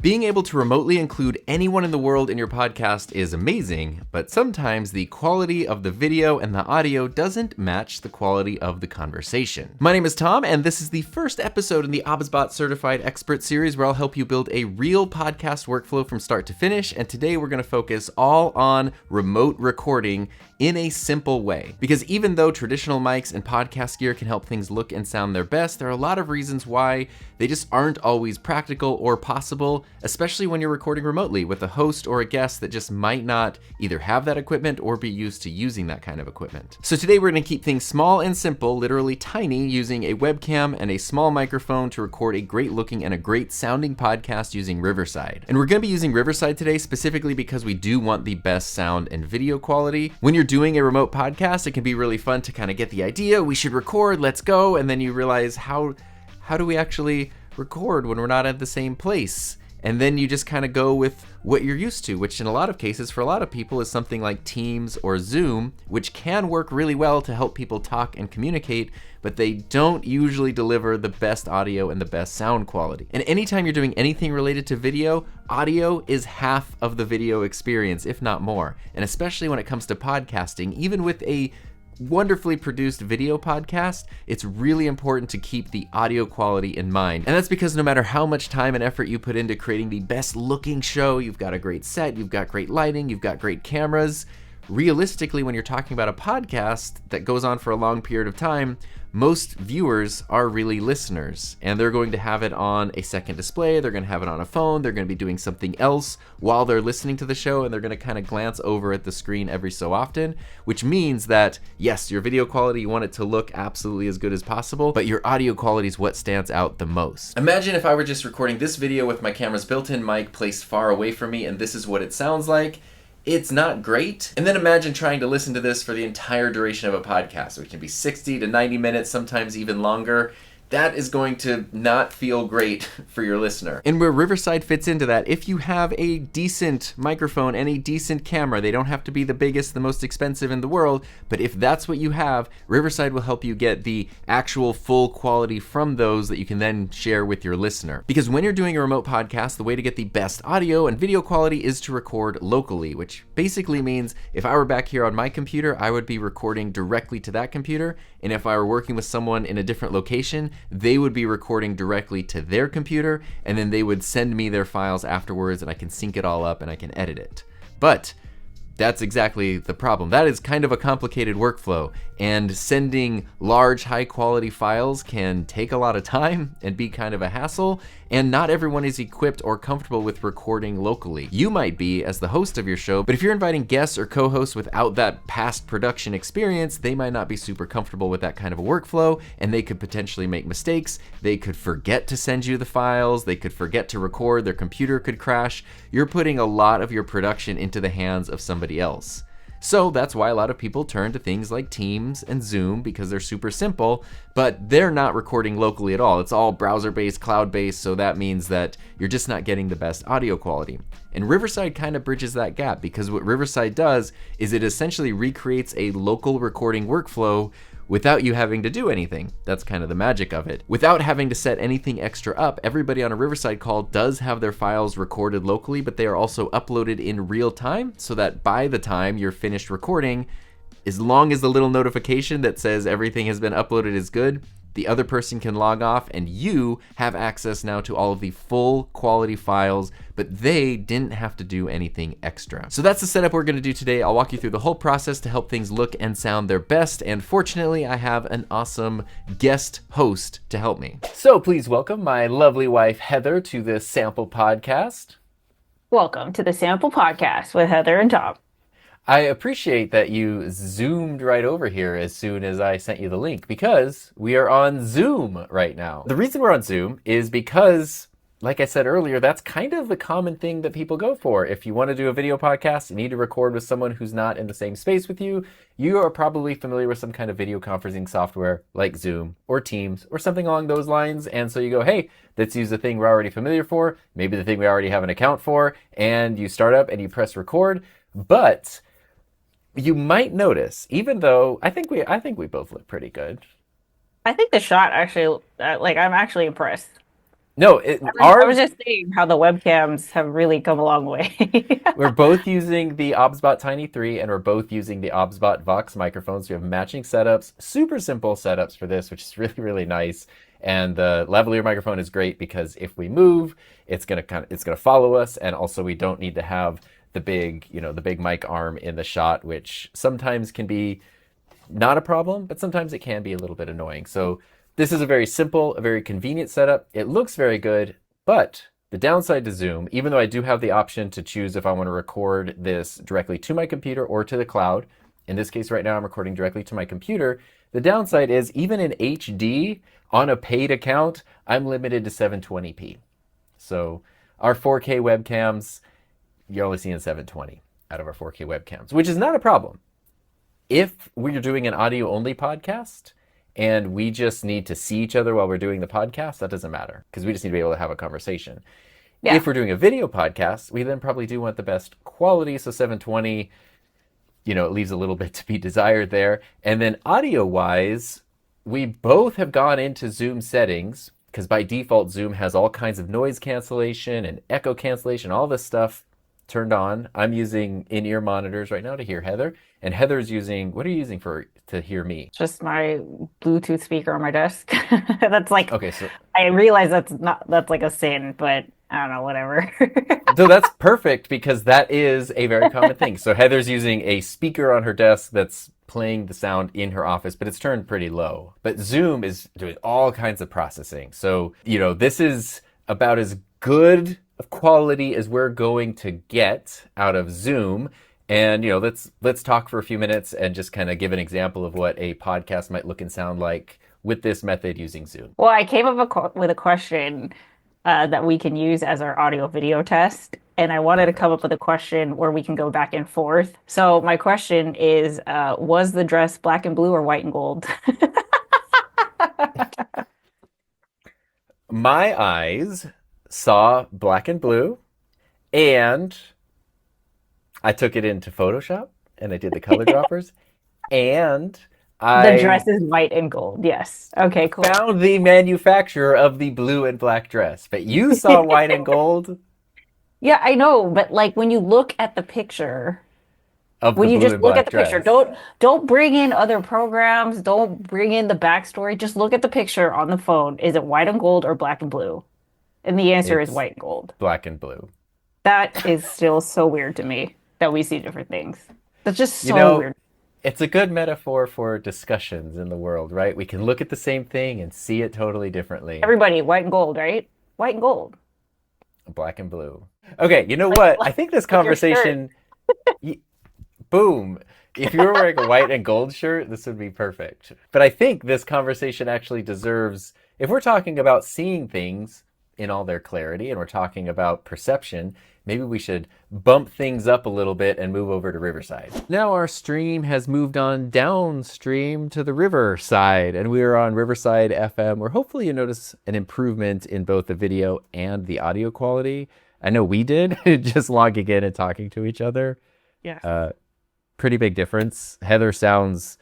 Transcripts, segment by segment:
Being able to remotely include anyone in the world in your podcast is amazing, but sometimes the quality of the video and the audio doesn't match the quality of the conversation. My name is Tom, and this is the first episode in the OBSBOT Certified Expert series where I'll help you build a real podcast workflow from start to finish, and today we're going to focus all on remote recording in a simple way. Because even though traditional mics and podcast gear can help things look and sound their best, there are a lot of reasons why they just aren't always practical or possible, especially when you're recording remotely with a host or a guest that just might not either have that equipment or be used to using that kind of equipment. So today we're going to keep things small and simple, literally tiny, using a webcam and a small microphone to record a great looking and a great sounding podcast using Riverside. And we're going to be using Riverside today specifically because we do want the best sound and video quality. When you're doing a remote podcast, it can be really fun to kind of get the idea, we should record, let's go, and then you realize how do we actually record when we're not at the same place? And then you just kind of go with what you're used to, which in a lot of cases for a lot of people is something like Teams or Zoom, which can work really well to help people talk and communicate, but they don't usually deliver the best audio and the best sound quality. And anytime you're doing anything related to video, audio is half of the video experience, if not more. And especially when it comes to podcasting, even with a wonderfully produced video podcast, it's really important to keep the audio quality in mind. And that's because no matter how much time and effort you put into creating the best looking show, you've got a great set, you've got great lighting, you've got great cameras, realistically, when you're talking about a podcast that goes on for a long period of time, most viewers are really listeners, and they're going to have it on a second display, they're going to have it on a phone, they're going to be doing something else while they're listening to the show, and they're going to kind of glance over at the screen every so often, which means that, yes, your video quality, you want it to look absolutely as good as possible, but your audio quality is what stands out the most. Imagine if I were just recording this video with my camera's built-in mic placed far away from me, and this is what it sounds like. It's not great. And then imagine trying to listen to this for the entire duration of a podcast, which can be 60 to 90 minutes, sometimes even longer. That is going to not feel great for your listener. And where Riverside fits into that, if you have a decent microphone and a decent camera, they don't have to be the biggest, the most expensive in the world, but if that's what you have, Riverside will help you get the actual full quality from those that you can then share with your listener. Because when you're doing a remote podcast, the way to get the best audio and video quality is to record locally, which basically means if I were back here on my computer, I would be recording directly to that computer, and if I were working with someone in a different location, they would be recording directly to their computer, and then they would send me their files afterwards, and I can sync it all up and I can edit it. But that's exactly the problem. That is kind of a complicated workflow, and sending large, high-quality files can take a lot of time and be kind of a hassle, and not everyone is equipped or comfortable with recording locally. You might be as the host of your show, but if you're inviting guests or co-hosts without that past production experience, they might not be super comfortable with that kind of a workflow, and they could potentially make mistakes. They could forget to send you the files, they could forget to record, their computer could crash. You're putting a lot of your production into the hands of somebody else. So that's why a lot of people turn to things like Teams and Zoom because they're super simple, but they're not recording locally at all. It's all browser-based, cloud-based, so that means that you're just not getting the best audio quality. And Riverside kind of bridges that gap because what Riverside does is it essentially recreates a local recording workflow without you having to do anything. That's kind of the magic of it. Without having to set anything extra up, everybody on a Riverside call does have their files recorded locally, but they are also uploaded in real time so that by the time you're finished recording, as long as the little notification that says everything has been uploaded is good, the other person can log off and you have access now to all of the full quality files, but they didn't have to do anything extra. So that's the setup we're gonna do today. I'll walk you through the whole process to help things look and sound their best. And fortunately, I have an awesome guest host to help me. So please welcome my lovely wife, Heather, to this sample podcast. Welcome to the Sample Podcast with Heather and Tom. I appreciate that you zoomed right over here as soon as I sent you the link because we are on Zoom right now. The reason we're on Zoom is because, like I said earlier, that's kind of the common thing that people go for. If you want to do a video podcast, you need to record with someone who's not in the same space with you. You are probably familiar with some kind of video conferencing software like Zoom or Teams or something along those lines. And so you go, hey, let's use the thing we're already familiar for, maybe the thing we already have an account for, and you start up and you press record. But you might notice, even though I think we both look pretty good. I think the shot actually, I'm actually impressed. No, I was just saying how the webcams have really come a long way. we're both using the OBSBOT Tiny 3 and we're both using the OBSBOT Vox microphones. We have matching setups, super simple setups for this, which is really, really nice. And the lavalier microphone is great because if we move, it's gonna follow us, and also we don't need to have the big mic arm in the shot, which sometimes can be not a problem, but sometimes it can be a little bit annoying. So this is a very simple, a very convenient setup. It looks very good, but the downside to Zoom, even though I do have the option to choose if I want to record this directly to my computer or to the cloud, in this case right now I'm recording directly to my computer, the downside is even in HD on a paid account, I'm limited to 720p. So our 4K webcams, you're only seeing 720 out of our 4K webcams, which is not a problem. If we're doing an audio-only podcast and we just need to see each other while we're doing the podcast, that doesn't matter because we just need to be able to have a conversation. Yeah. If we're doing a video podcast, we then probably do want the best quality, so 720, it leaves a little bit to be desired there. And then audio-wise, we both have gone into Zoom settings because by default, Zoom has all kinds of noise cancellation and echo cancellation, all this stuff turned on. I'm using in-ear monitors right now to hear Heather, and Heather's using, what are you using to hear me? Just my Bluetooth speaker on my desk. That's like, okay, so I realize that's like a sin, but I don't know, whatever. So that's perfect because that is a very common thing. So Heather's using a speaker on her desk that's playing the sound in her office, but it's turned pretty low. But Zoom is doing all kinds of processing. So, this is about as good of quality as we're going to get out of Zoom. And, let's talk for a few minutes and just kind of give an example of what a podcast might look and sound like with this method using Zoom. Well, I came up with a question that we can use as our audio video test. And I wanted to come up with a question where we can go back and forth. So my question is, was the dress black and blue or white and gold? My eyes saw black and blue, and I took it into Photoshop and I did the color droppers, and the dress is white and gold. Yes. Okay, cool. Found the manufacturer of the blue and black dress, but you saw white and gold. Yeah, I know, but like when you look at the picture, when you just look at the picture, don't bring in other programs, don't bring in the backstory. Just look at the picture on the phone. Is it white and gold or black and blue? And the answer is white and gold. Black and blue. That is still so weird to me that we see different things. That's just so weird. It's a good metaphor for discussions in the world, right? We can look at the same thing and see it totally differently. Everybody, white and gold, right? White and gold. Black and blue. Okay, you know what? I think this conversation... boom. If you were wearing a white and gold shirt, this would be perfect. But I think this conversation actually deserves... If we're talking about seeing things in all their clarity and we're talking about perception, maybe we should bump things up a little bit and move over to Riverside. Now our stream has moved on downstream to the Riverside, and we are on Riverside FM, where hopefully you notice an improvement in both the video and the audio quality. I know we did, just logging in and talking to each other. Yeah. Pretty big difference. Heather sounds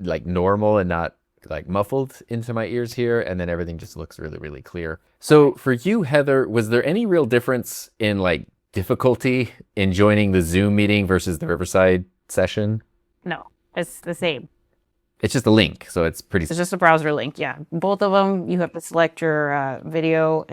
like normal and not like muffled into my ears here, and then everything just looks really, really clear. So for you, Heather, was there any real difference in like difficulty in joining the Zoom meeting versus the Riverside session? No, it's the same. It's just a link, so it's just a browser link, yeah. Both of them, you have to select your video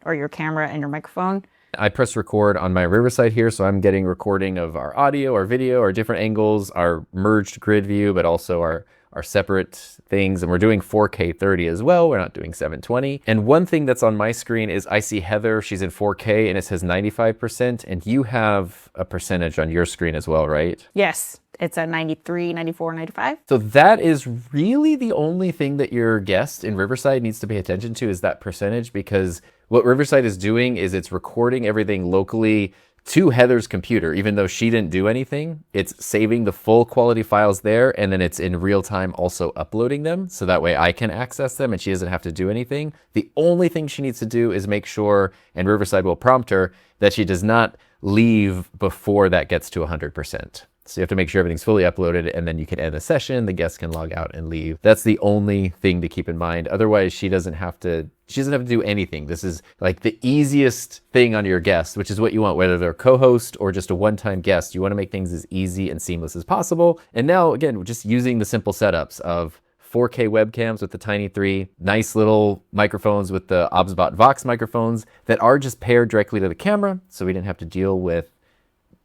or your camera and your microphone. I press record on my Riverside here, so I'm getting recording of our audio, our video, our different angles, our merged grid view, but also our separate things. And we're doing 4K 30 as well. We're not doing 720. And one thing that's on my screen is I see Heather, she's in 4K and it says 95%. And you have a percentage on your screen as well, right? Yes. It's at 93, 94, 95. So that is really the only thing that your guest in Riverside needs to pay attention to is that percentage, because what Riverside is doing is it's recording everything locally to Heather's computer. Even though she didn't do anything, it's saving the full quality files there, and then it's in real time also uploading them, so that way I can access them and she doesn't have to do anything. The only thing she needs to do is make sure, and Riverside will prompt her, that she does not leave before that gets to 100%. So you have to make sure everything's fully uploaded, and then you can end the session. The guest can log out and leave. That's the only thing to keep in mind. Otherwise, she doesn't have to do anything. This is like the easiest thing on your guest, which is what you want, whether they're a co-host or just a one-time guest. You want to make things as easy and seamless as possible. And now, again, we're just using the simple setups of 4K webcams with the Tiny 3, nice little microphones with the OBSBOT Vox microphones that are just paired directly to the camera, so we didn't have to deal with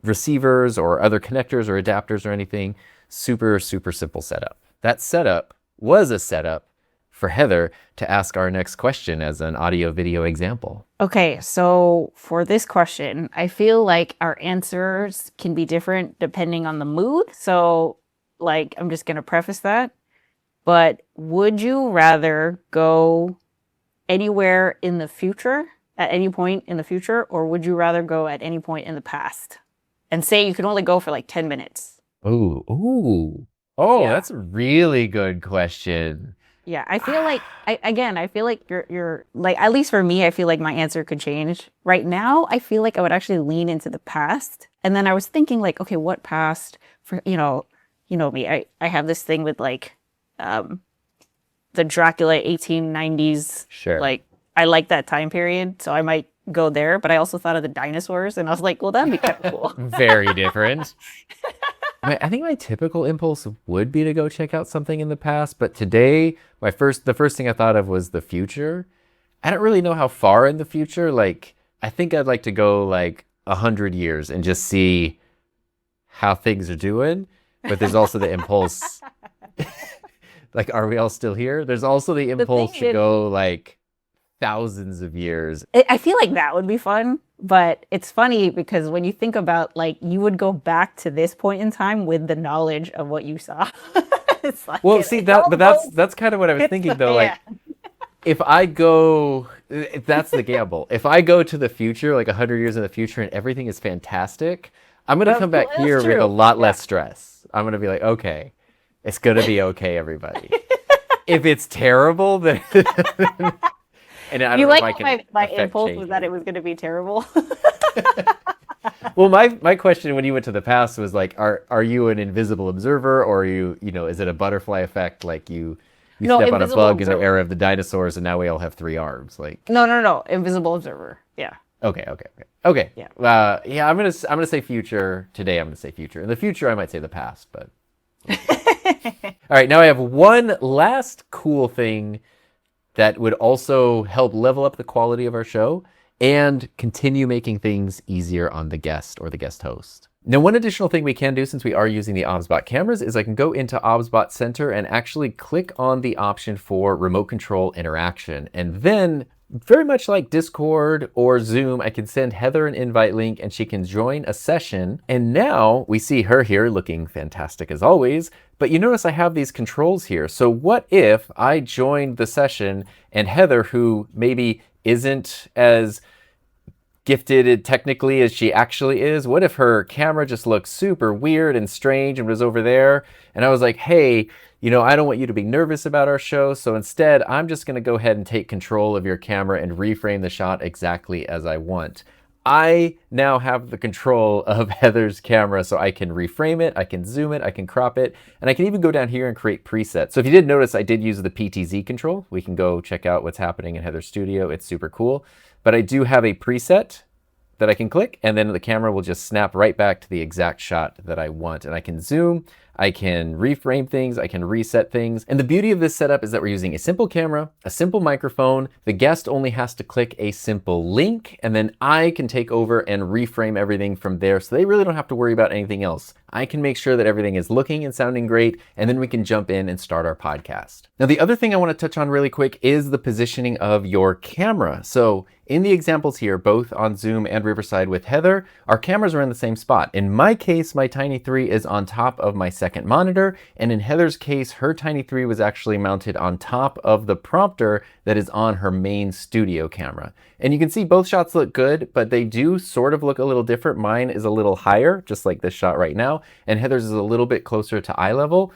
receivers or other connectors or adapters or anything. Super, super simple setup. That setup was a setup for Heather to ask our next question as an audio video example. Okay, so for this question, I feel like our answers can be different depending on the mood. So like, I'm just going to preface that. But would you rather go anywhere in the future, at any point in the future, or would you rather go at any point in the past? And say you can only go for like 10 minutes. Oh, yeah. That's a really good question. Yeah, I feel like, I feel like you're like, at least for me, I feel like my answer could change. Right now, I feel like I would actually lean into the past. And then I was thinking like, okay, what past for, you know me, I have this thing with like, the Dracula 1890s. Sure. Like, I like that time period, so I might go there. But I also thought of the dinosaurs, and I was like, well, that'd be kind of cool. Very different. I think my typical impulse would be to go check out something in the past, but today, the first thing I thought of was the future. I don't really know how far in the future. Like, I think I'd like to go like 100 years and just see how things are doing. But there's also the impulse. Like, are we all still here? There's also the impulse to go like thousands of years. I feel like that would be fun, but it's funny because when you think about like, you would go back to this point in time with the knowledge of what you saw. It's like, well, see that, but that's kind of what I was thinking though. Like, if that's the gamble. If I go to the future, like 100 years in the future, and everything is fantastic, I'm gonna come back here with a lot less stress. I'm gonna be like, okay. It's going to be okay, everybody. If it's terrible, then... and I don't know like if my impulse was that it was going to be terrible? Well, my question when you went to the past was like, are you an invisible observer, or are you, is it a butterfly effect? Like you step on a bug in the era of the dinosaurs and now we all have 3 arms. Like No. Invisible observer. Yeah. Okay. Yeah. I'm gonna say future. Today I'm gonna say future. In the future I might say the past, but... All right, now I have one last cool thing that would also help level up the quality of our show and continue making things easier on the guest or the guest host. Now, one additional thing we can do since we are using the OBSBOT cameras is I can go into OBSBOT Center and actually click on the option for remote control interaction. And then, very much like Discord or Zoom, I can send Heather an invite link and she can join a session. And now we see her here looking fantastic as always, but you notice I have these controls here. So what if I joined the session and Heather, who maybe isn't as gifted technically as she actually is, what if her camera just looked super weird and strange and was over there? And I was like, hey, I don't want you to be nervous about our show, so instead, I'm just going to go ahead and take control of your camera and reframe the shot exactly as I want. I now have the control of Heather's camera, so I can reframe it, I can zoom it, I can crop it, and I can even go down here and create presets. So if you did notice, I did use the PTZ control. We can go check out what's happening in Heather's studio. It's super cool. But I do have a preset that I can click, and then the camera will just snap right back to the exact shot that I want. And I can zoom, I can reframe things, I can reset things. And the beauty of this setup is that we're using a simple camera, a simple microphone. The guest only has to click a simple link, and then I can take over and reframe everything from there, so they really don't have to worry about anything else. I can make sure that everything is looking and sounding great, and then we can jump in and start our podcast. Now, the other thing I want to touch on really quick is the positioning of your camera. So in the examples here, both on Zoom and Riverside with Heather, our cameras are in the same spot. In my case, my Tiny 3 is on top of my second monitor, and in Heather's case, her Tiny 3 was actually mounted on top of the prompter that is on her main studio camera. And you can see both shots look good, but they do sort of look a little different. Mine is a little higher, just like this shot right now, and Heather's is a little bit closer to eye level.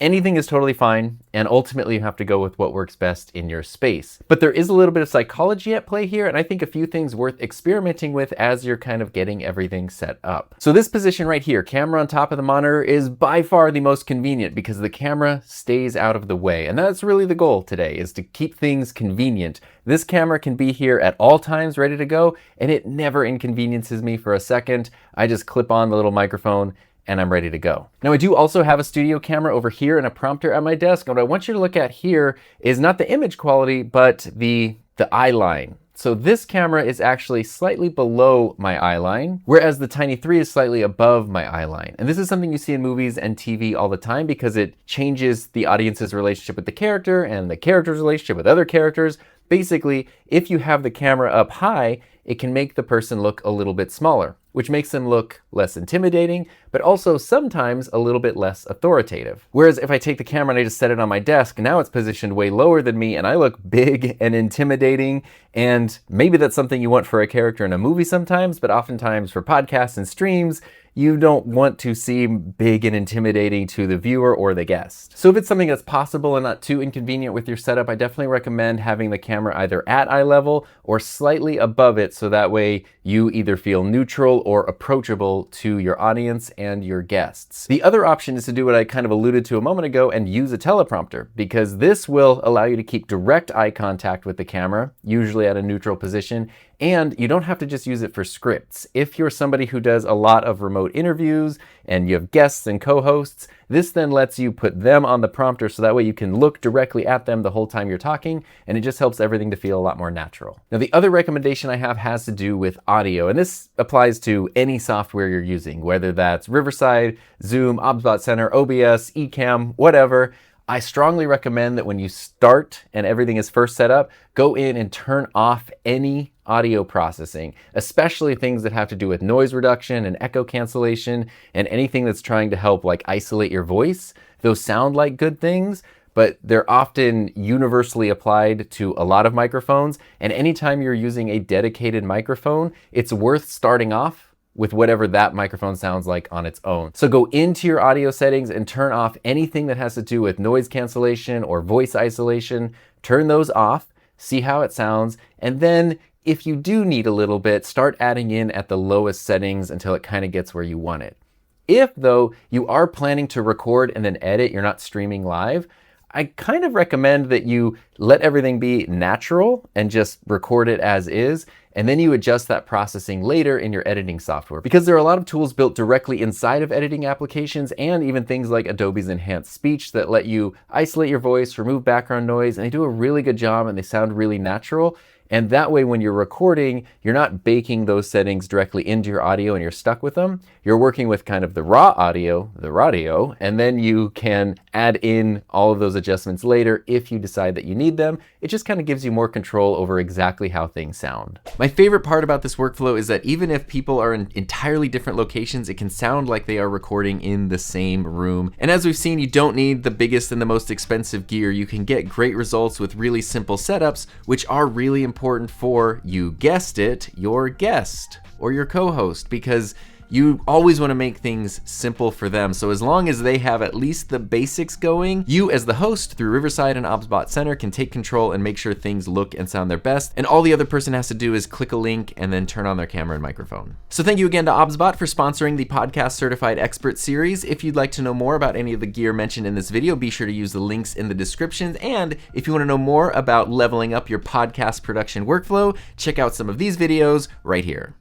anything is totally fine, and ultimately you have to go with what works best in your space. But there is a little bit of psychology at play here, and I think a few things worth experimenting with as you're kind of getting everything set up. So this position right here, camera on top of the monitor, is by far the most convenient because the camera stays out of the way. And that's really the goal today, is to keep things convenient. This camera can be here at all times ready to go, and it never inconveniences me for a second. I just clip on the little microphone and I'm ready to go. Now I do also have a studio camera over here and a prompter at my desk. And what I want you to look at here is not the image quality, but the eye line. So this camera is actually slightly below my eye line, whereas the Tiny 3 is slightly above my eye line. And this is something you see in movies and TV all the time because it changes the audience's relationship with the character and the character's relationship with other characters. Basically, if you have the camera up high, it can make the person look a little bit smaller, which makes them look less intimidating, but also sometimes a little bit less authoritative. Whereas if I take the camera and I just set it on my desk, now it's positioned way lower than me and I look big and intimidating. And maybe that's something you want for a character in a movie sometimes, but oftentimes for podcasts and streams, you don't want to seem big and intimidating to the viewer or the guest. So if it's something that's possible and not too inconvenient with your setup, I definitely recommend having the camera either at eye level or slightly above it, so that way you either feel neutral or approachable to your audience and your guests. The other option is to do what I kind of alluded to a moment ago and use a teleprompter, because this will allow you to keep direct eye contact with the camera, usually at a neutral position, and you don't have to just use it for scripts. If you're somebody who does a lot of remote interviews and you have guests and co-hosts, this then lets you put them on the prompter so that way you can look directly at them the whole time you're talking, and it just helps everything to feel a lot more natural. Now, the other recommendation I have has to do with audio, and this applies to any software you're using, whether that's Riverside, Zoom, OBSBOT Center, OBS, Ecamm, whatever. I strongly recommend that when you start and everything is first set up, go in and turn off any audio processing, especially things that have to do with noise reduction and echo cancellation and anything that's trying to help like isolate your voice. Those sound like good things, but they're often universally applied to a lot of microphones. And anytime you're using a dedicated microphone, it's worth starting off with whatever that microphone sounds like on its own. So go into your audio settings and turn off anything that has to do with noise cancellation or voice isolation. Turn those off, see how it sounds, and then if you do need a little bit, start adding in at the lowest settings until it kind of gets where you want it. If, though, you are planning to record and then edit, you're not streaming live, I kind of recommend that you let everything be natural and just record it as is, and then you adjust that processing later in your editing software. Because there are a lot of tools built directly inside of editing applications and even things like Adobe's Enhanced Speech that let you isolate your voice, remove background noise, and they do a really good job and they sound really natural. And that way, when you're recording, you're not baking those settings directly into your audio and you're stuck with them. You're working with kind of the raw audio, the radio, and then you can add in all of those adjustments later if you decide that you need them. It just kind of gives you more control over exactly how things sound. My favorite part about this workflow is that even if people are in entirely different locations, it can sound like they are recording in the same room. And as we've seen, you don't need the biggest and the most expensive gear. You can get great results with really simple setups, which are really important for, you guessed it, your guest or your co-host, because you always want to make things simple for them. So as long as they have at least the basics going, you as the host through Riverside and OBSBOT Center can take control and make sure things look and sound their best. And all the other person has to do is click a link and then turn on their camera and microphone. So thank you again to OBSBOT for sponsoring the Podcast Certified Expert series. If you'd like to know more about any of the gear mentioned in this video, be sure to use the links in the description. And if you want to know more about leveling up your podcast production workflow, check out some of these videos right here.